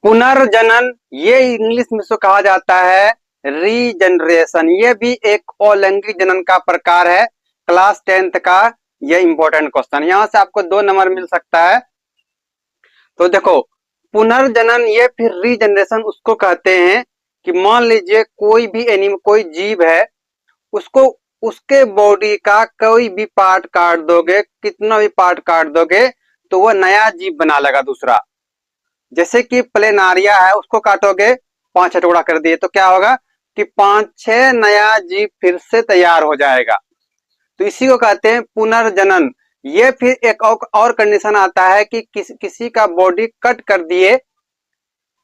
पुनर्जनन, ये इंग्लिश में इसको कहा जाता है रीजनरेशन। ये भी एक अलैंगिक जनन का प्रकार है। क्लास 10th का ये इंपॉर्टेंट क्वेश्चन, यहाँ से आपको 2 नंबर मिल सकता है। तो देखो, पुनर्जनन ये फिर रीजनरेशन उसको कहते हैं कि मान लीजिए कोई भी एनिमल, कोई जीव है, उसको उसके बॉडी का कोई भी पार्ट काट दोगे, कितना भी पार्ट काट दोगे, तो वह नया जीव बना लेगा दूसरा। जैसे कि प्लेनारिया है, उसको काटोगे, 5-6 टुकड़ा कर दिए, तो क्या होगा कि 5-6 नया जीव फिर से तैयार हो जाएगा। तो इसी को कहते हैं पुनर्जनन। ये फिर एक और कंडीशन आता है कि किसी का बॉडी कट कर दिए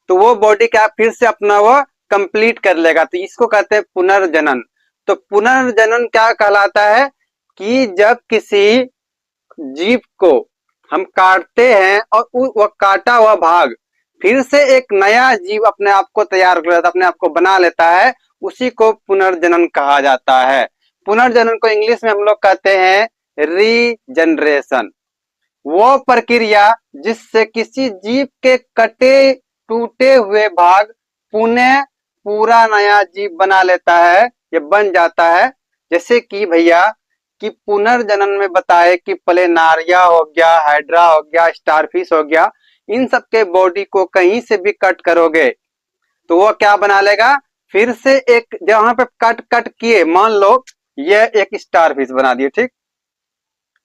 तो वो बॉडी क्या फिर से अपना वो कंप्लीट कर लेगा, तो इसको कहते हैं पुनर्जनन। तो पुनर्जनन क्या कहलाता है कि जब किसी जीव को हम काटते हैं और वह काटा हुआ भाग फिर से एक नया जीव अपने आप को तैयार कर लेता है, अपने आप को बना लेता है, उसी को पुनर्जनन कहा जाता है। पुनर्जनन को इंग्लिश में हम लोग कहते हैं रीजनरेशन। वो प्रक्रिया जिससे किसी जीव के कटे टूटे हुए भाग पुनः पूरा नया जीव बना लेता है, ये बन जाता है। जैसे कि भैया कि पुनर्जनन में बताए कि प्लेनारिया हो गया, हाइड्रा हो गया, स्टारफिश हो गया, इन सब के बॉडी को कहीं से भी कट करोगे तो वो क्या बना लेगा, फिर से एक जहां पे कट किए, मान लो ये एक स्टारफिश बना दिए, ठीक,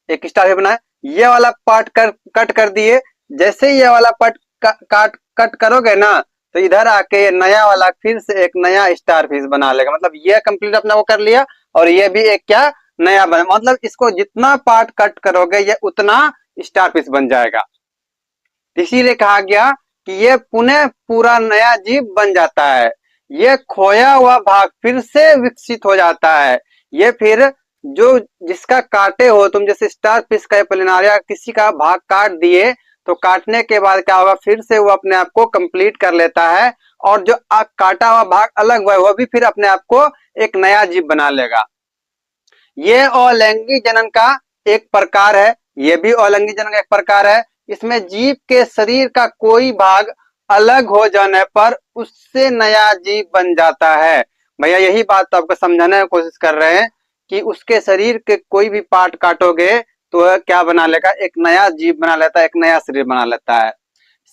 एक स्टारफिश बनाए, ये वाला पार्ट कट कर दिए, जैसे ये वाला पार्ट कट करोगे ना, तो इधर आके ये नया वाला फिर से एक नया स्टारफिश बना लेगा। मतलब ये कंप्लीट अपना वो कर लिया और ये भी एक क्या नया बना, मतलब इसको जितना पार्ट कट करोगे ये उतना स्टारफिश बन जाएगा। इसीलिए कहा गया कि ये पुनः पूरा नया जीव बन जाता है। ये खोया हुआ भाग फिर से विकसित हो जाता है। ये फिर जो जिसका काटे हो तुम, जैसे स्टारफिश का प्लेनारिया किसी का भाग काट दिए, तो काटने के बाद क्या होगा, फिर से वो अपने आप को कंप्लीट कर लेता है और जो काटा हुआ भाग अलग हुआ है वो भी फिर अपने आप को एक नया जीव बना लेगा। ये अलैंगिक जनन का एक प्रकार है। ये भी अलैंगिक जनन का एक प्रकार है। इसमें जीव के शरीर का कोई भाग अलग हो जाने पर उससे नया जीव बन जाता है। भैया यही बात तो आपको समझाने की कोशिश कर रहे हैं कि उसके शरीर के कोई भी पार्ट काटोगे तो वह क्या बना लेगा, एक नया जीव बना लेता है, एक नया शरीर बना लेता है।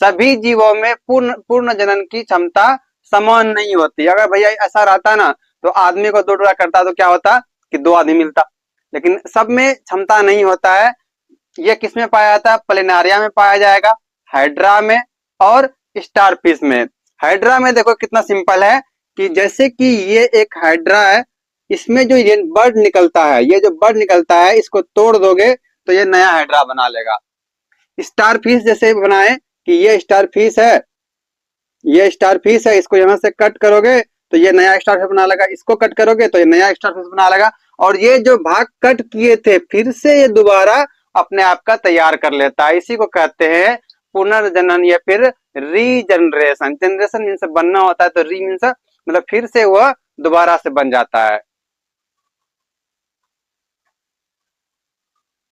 सभी जीवों में पूर्ण जनन की क्षमता समान नहीं होती। अगर भैया ऐसा रहता ना तो आदमी को 2 टुकड़ा करता तो क्या होता कि 2 आदमी मिलता, लेकिन सब में क्षमता नहीं होता है। ये किस में पाया जाता है, प्लेनारिया में पाया जाएगा, हाइड्रा में और स्टारफिश में। हाइड्रा में देखो कितना सिंपल है कि जैसे कि ये एक हाइड्रा है, इसमें जो ये बर्ड निकलता है, ये जो बर्ड निकलता है इसको तोड़ दोगे तो ये नया हाइड्रा बना लेगा। स्टारफिश जैसे बनाए कि ये स्टारफिश है, ये स्टारफिश है, इसको यहाँ से कट करोगे तो ये नया स्टारफिश बना लेगा, इसको कट करोगे तो ये नया स्टारफिश बना लेगा, और ये जो भाग कट किए थे फिर से ये दोबारा अपने आप का तैयार कर लेता है। इसी को कहते हैं पुनर्जनन या फिर रीजनरेशन। जनरेशन मीन्स बनना होता है, तो री मीन्स मतलब फिर से वह दोबारा से बन जाता है।